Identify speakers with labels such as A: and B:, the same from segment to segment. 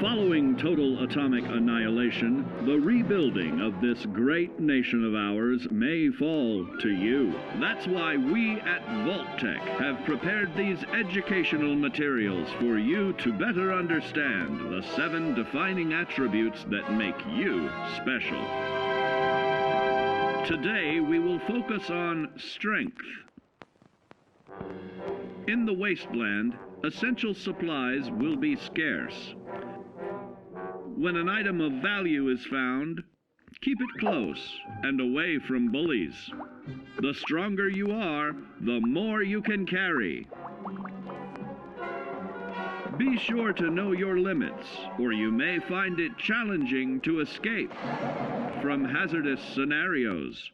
A: Following total atomic annihilation, the rebuilding of this great nation of ours may fall to you. That's why we at Vault-Tec have prepared these educational materials for you to better understand the 7 defining attributes that make you special. Today, we will focus on strength. In the wasteland, essential supplies will be scarce. When an item of value is found, keep it close and away from bullies. The stronger you are, the more you can carry. Be sure to know your limits, or you may find it challenging to escape from hazardous scenarios,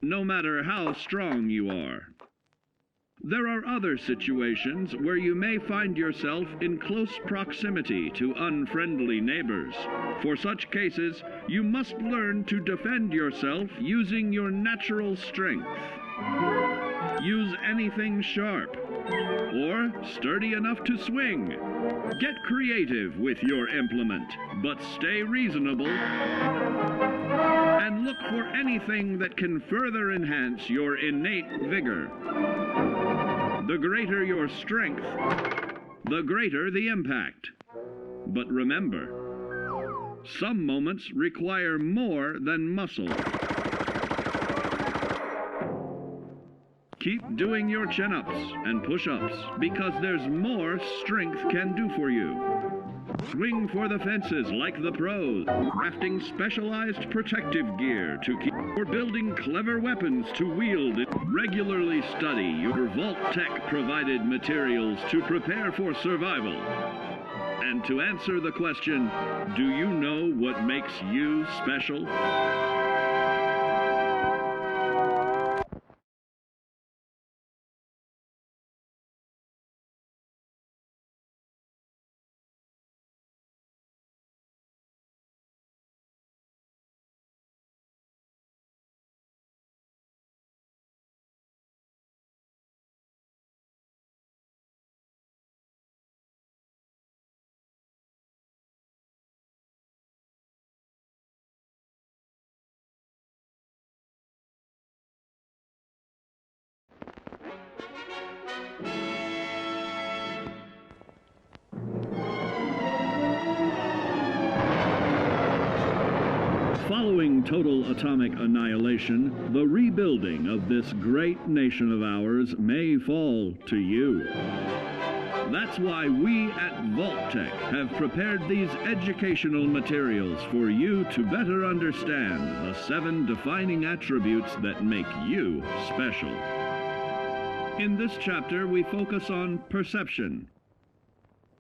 A: no matter how strong you are. There are other situations where you may find yourself in close proximity to unfriendly neighbors. For such cases, you must learn to defend yourself using your natural strength. Use anything sharp or sturdy enough to swing. Get creative with your implement, but stay reasonable and look for anything that can further enhance your innate vigor. The greater your strength, the greater the impact. But remember, some moments require more than muscle. Keep doing your chin-ups and push-ups because there's more strength can do for you. Swing for the fences like the pros, crafting specialized protective gear to keep, or building clever weapons to wield. Regularly study your Vault-Tec provided materials to prepare for survival. And to answer the question, do you know what makes you special? Following total atomic annihilation, the rebuilding of this great nation of ours may fall to you. That's why we at Vault-Tec have prepared these educational materials for you to better understand the 7 defining attributes that make you special. In this chapter, we focus on perception.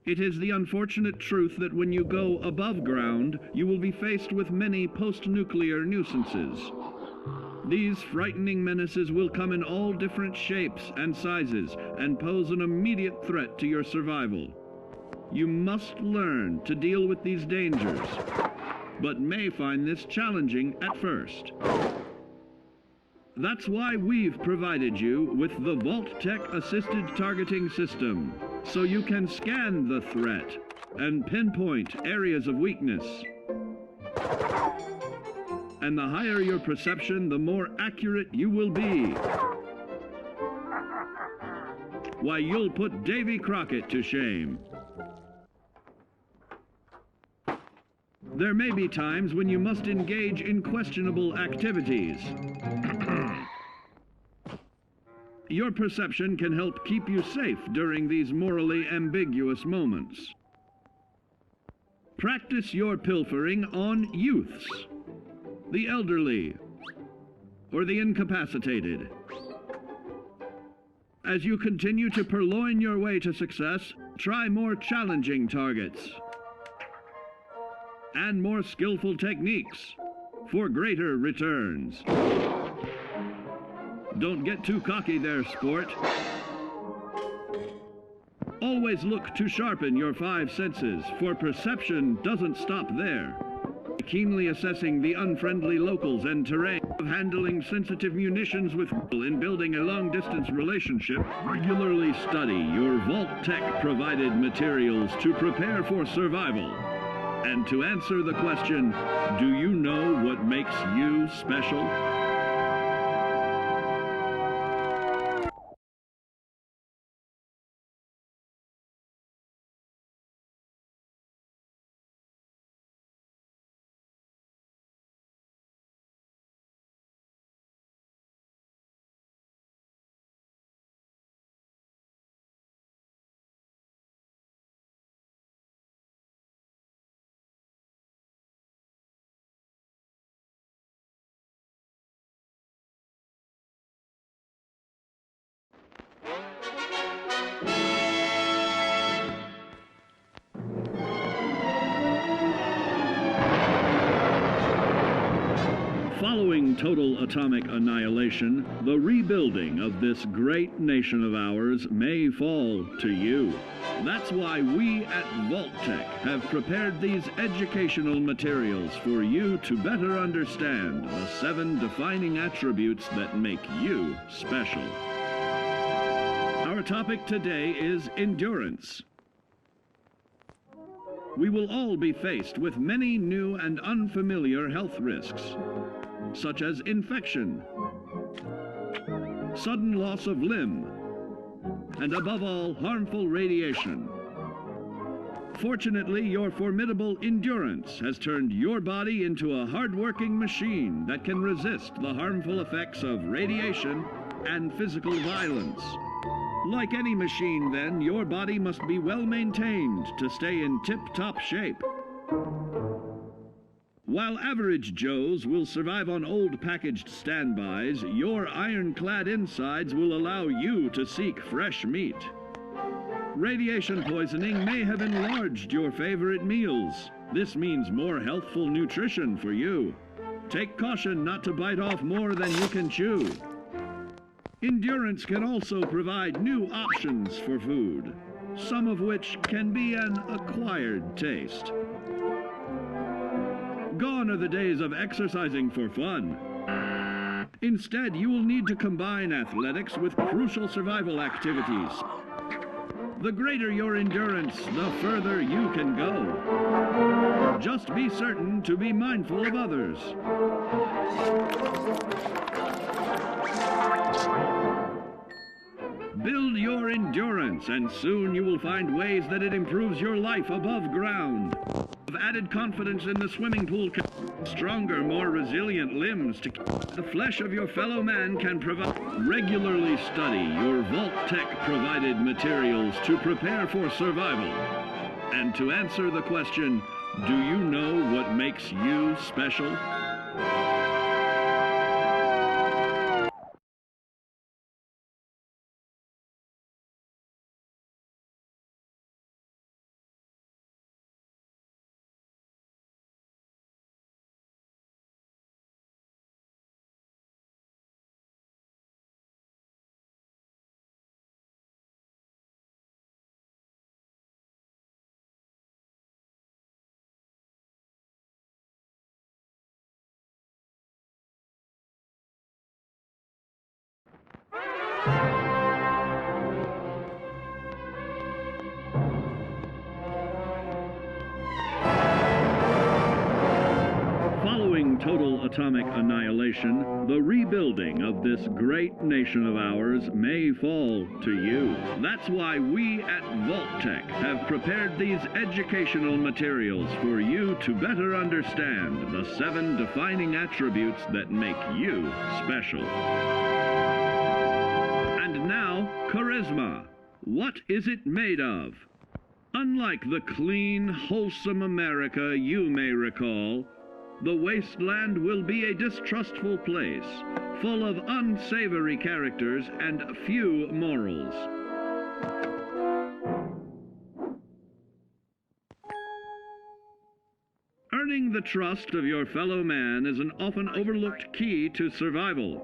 A: It is the unfortunate truth that when you go above ground, you will be faced with many post-nuclear nuisances. These frightening menaces will come in all different shapes and sizes and pose an immediate threat to your survival. You must learn to deal with these dangers, but may find this challenging at first. That's why we've provided you with the Vault-Tec assisted targeting system, so you can scan the threat and pinpoint areas of weakness. And the higher your perception, the more accurate you will be. Why, you'll put Davy Crockett to shame. There may be times when you must engage in questionable activities. Your perception can help keep you safe during these morally ambiguous moments. Practice your pilfering on youths, the elderly, or the incapacitated. As you continue to purloin your way to success, try more challenging targets and more skillful techniques for greater returns. Don't get too cocky there, sport. Always look to sharpen your 5 senses, for perception doesn't stop there. Keenly assessing the unfriendly locals and terrain, of handling sensitive munitions with in building a long-distance relationship. Regularly study your Vault-Tec provided materials to prepare for survival. And to answer the question, do you know what makes you special? Following total atomic annihilation, the rebuilding of this great nation of ours may fall to you. That's why we at Vault-Tec have prepared these educational materials for you to better understand the 7 defining attributes that make you special. Our topic today is endurance. We will all be faced with many new and unfamiliar health risks, such as infection, sudden loss of limb, and above all, harmful radiation. Fortunately, your formidable endurance has turned your body into a hard-working machine that can resist the harmful effects of radiation and physical violence. Like any machine, then, your body must be well maintained to stay in tip-top shape. While average Joes will survive on old packaged standbys, your ironclad insides will allow you to seek fresh meat. Radiation poisoning may have enlarged your favorite meals. This means more healthful nutrition for you. Take caution not to bite off more than you can chew. Endurance can also provide new options for food, some of which can be an acquired taste. Gone are the days of exercising for fun. Instead, you will need to combine athletics with crucial survival activities. The greater your endurance, the further you can go. Just be certain to be mindful of others. Build your endurance, and soon you will find ways that it improves your life above ground. Have added confidence in the swimming pool, stronger, more resilient limbs to the flesh of your fellow man can provide. Regularly study your Vault-Tec provided materials to prepare for survival. And to answer the question, do you know what makes you special? Following total atomic annihilation, the rebuilding of this great nation of ours may fall to you. That's why we at Vault-Tec have prepared these educational materials for you to better understand the 7 defining attributes that make you special. And now, charisma. What is it made of? Unlike the clean, wholesome America you may recall, the wasteland will be a distrustful place, full of unsavory characters and few morals. Earning the trust of your fellow man is an often overlooked key to survival.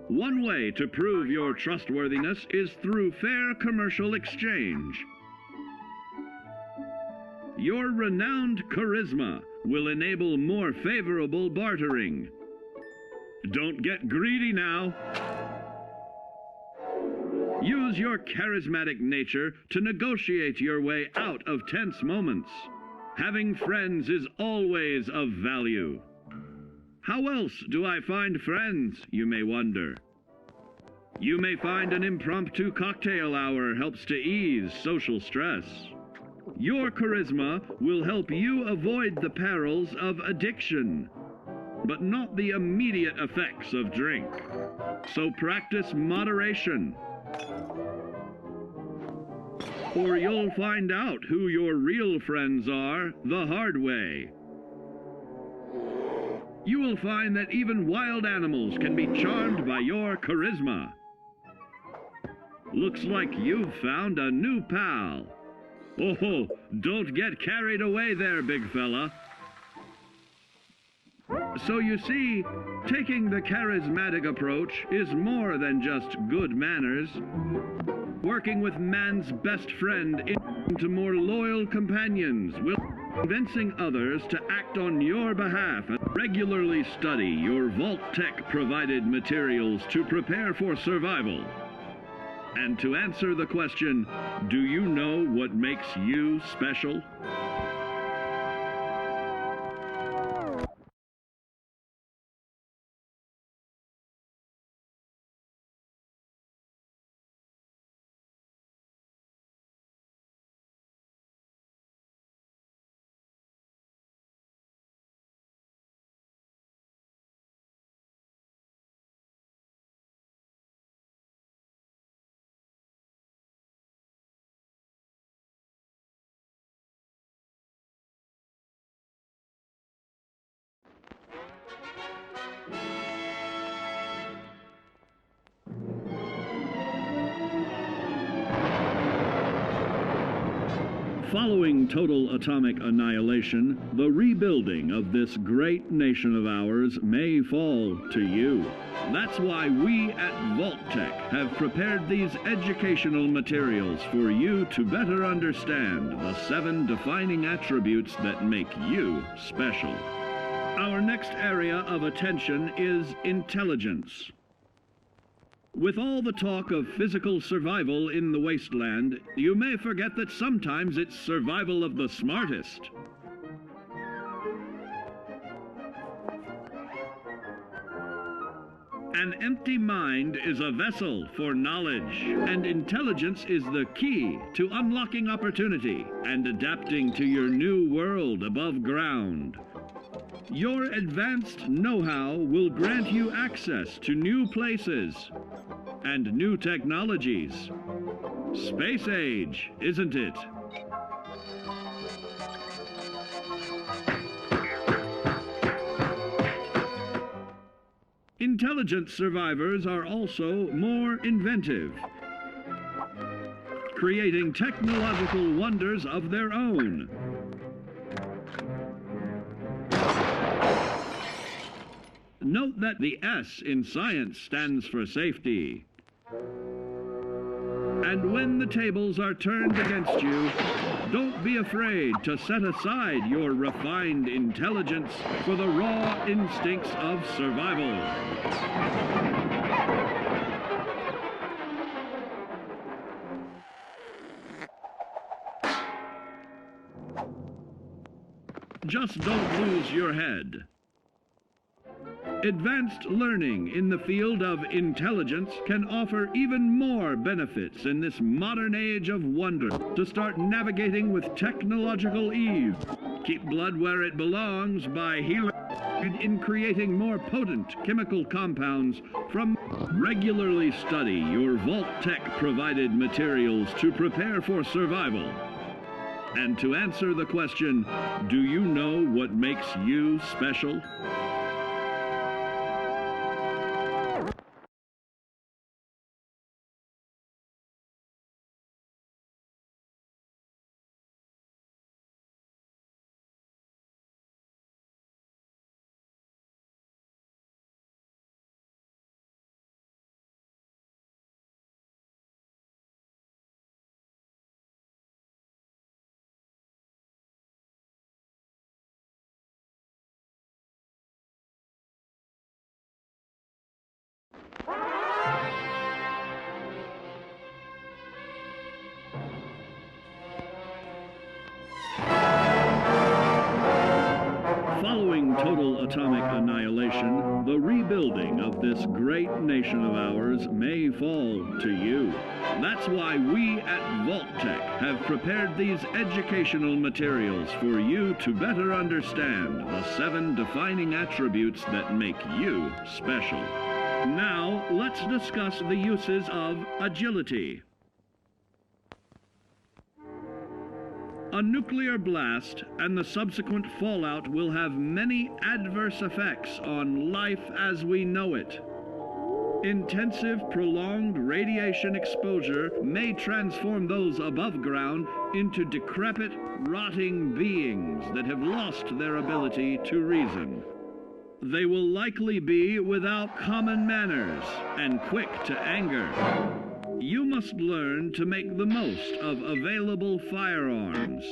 A: One way to prove your trustworthiness is through fair commercial exchange. Your renowned charisma will enable more favorable bartering. Don't get greedy now. Use your charismatic nature to negotiate your way out of tense moments. Having friends is always of value. How else do I find friends, you may wonder? You may find an impromptu cocktail hour helps to ease social stress. Your charisma will help you avoid the perils of addiction, but not the immediate effects of drink. So practice moderation, or you'll find out who your real friends are the hard way. You will find that even wild animals can be charmed by your charisma. Looks like you've found a new pal. Oh, don't get carried away there, big fella. So you see, taking the charismatic approach is more than just good manners. Working with man's best friend into more loyal companions will convincing others to act on your behalf and regularly study your Vault-Tec provided materials to prepare for survival. And to answer the question, do you know what makes you special? Following total atomic annihilation, the rebuilding of this great nation of ours may fall to you. That's why we at Vault-Tec have prepared these educational materials for you to better understand the 7 defining attributes that make you special. Our next area of attention is intelligence. With all the talk of physical survival in the wasteland, you may forget that sometimes it's survival of the smartest. An empty mind is a vessel for knowledge, and intelligence is the key to unlocking opportunity and adapting to your new world above ground. Your advanced know-how will grant you access to new places and new technologies. Space age, isn't it? Intelligent survivors are also more inventive, creating technological wonders of their own. Note that the S in science stands for safety. And when the tables are turned against you, don't be afraid to set aside your refined intelligence for the raw instincts of survival. Just don't lose your head. Advanced learning in the field of intelligence can offer even more benefits in this modern age of wonder to start navigating with technological ease. Keep blood where it belongs by healing in creating more potent chemical compounds from regularly study your Vault-Tec provided materials to prepare for survival. And to answer the question, do you know what makes you special? atomic annihilation, the rebuilding of this great nation of ours may fall to you. That's why we at Vault-Tec have prepared these educational materials for you to better understand the 7 defining attributes that make you special. Now, let's discuss the uses of agility. A nuclear blast and the subsequent fallout will have many adverse effects on life as we know it. Intensive, prolonged radiation exposure may transform those above ground into decrepit, rotting beings that have lost their ability to reason. They will likely be without common manners and quick to anger. You must learn to make the most of available firearms,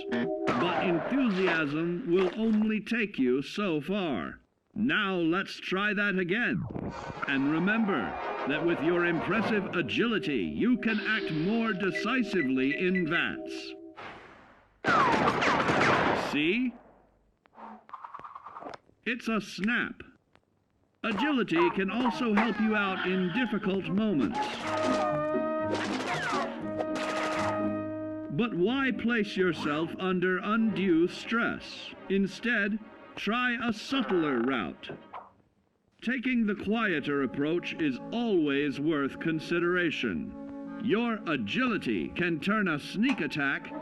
A: but enthusiasm will only take you so far. Now let's try that again. And remember that with your impressive agility, you can act more decisively in VATS. See? It's a snap. Agility can also help you out in difficult moments. But why place yourself under undue stress? Instead, try a subtler route. Taking the quieter approach is always worth consideration. Your agility can turn a sneak attack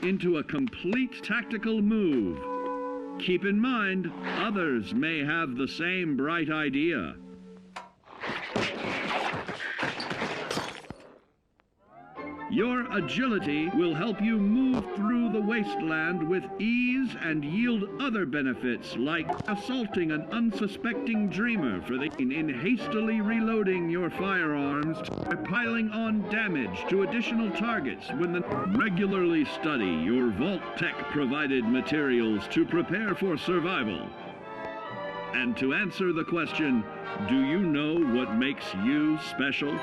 A: into a complete tactical move. Keep in mind, others may have the same bright idea. Your agility will help you move through the wasteland with ease and yield other benefits like assaulting an unsuspecting dreamer in hastily reloading your firearms or piling on damage to additional targets regularly study your Vault-Tec provided materials to prepare for survival. And to answer the question, do you know what makes you special?